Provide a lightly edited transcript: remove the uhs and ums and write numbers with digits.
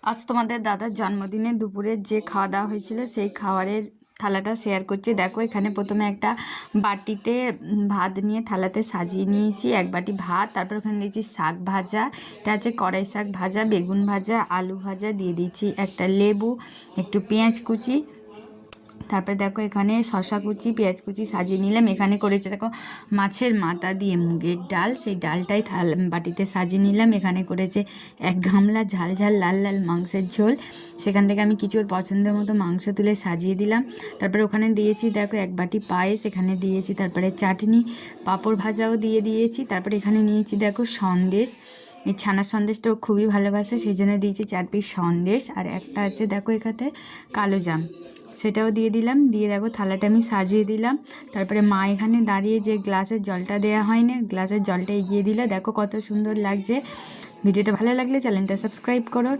আজ তোমাদের দাদার জন্মদিনে দুপুরে যে খাওয়া দাওয়া হয়েছিল সেই খাবারের থালাটা শেয়ার করছি। দেখো এখানে প্রথমে একটা বাটিতে ভাত নিয়ে থালাতে সাজিয়ে নিয়েছি, এক বাটি ভাত। তারপর ওখানে দিয়েছি শাক ভাজা, এটা আছে কড়াই শাক ভাজা, বেগুন ভাজা, আলু ভাজা, দিয়ে দিয়েছি একটা লেবু, একটু পেঁয়াজ কুচি। তারপরে দেখো এখানে শশা কুচি, পেঁয়াজ কুচি সাজিয়ে নিলাম। এখানে করেছে দেখো মাছের মাথা দিয়ে মুগের ডাল, সেই ডালটাই বাটিতে সাজিয়ে নিলাম। এখানে করেছে এক গামলা ঝাল ঝাল লাল লাল মাংসের ঝোল, সেখান থেকে আমি কিছুর পছন্দের মতো মাংস তুলে সাজিয়ে দিলাম। তারপরে ওখানে দিয়েছি দেখো এক বাটি পায়েস, এখানে দিয়েছি তারপরে চাটনি, পাঁপড় ভাজাও দিয়ে দিয়েছি। তারপরে এখানে নিয়েছি দেখো সন্দেশ, এই ছানার সন্দেশটাও খুবই ভালোবাসে, সেই জন্য দিয়েছি 4 পিস সন্দেশ। আর একটা আছে দেখো এখানে কালো জাম, সেটাও দিয়ে দিলাম। দিয়ে দেখো থালাটা আমি সাজিয়ে দিলাম। তারপরে মা এখানে দাঁড়িয়ে যে গ্লাসের জলটা দেওয়া হয়নি, গ্লাসের জলটা এগিয়ে দিলে, দেখো কত সুন্দর লাগছে। ভিডিওটা ভালো লাগলে চ্যানেলটা সাবস্ক্রাইব করো।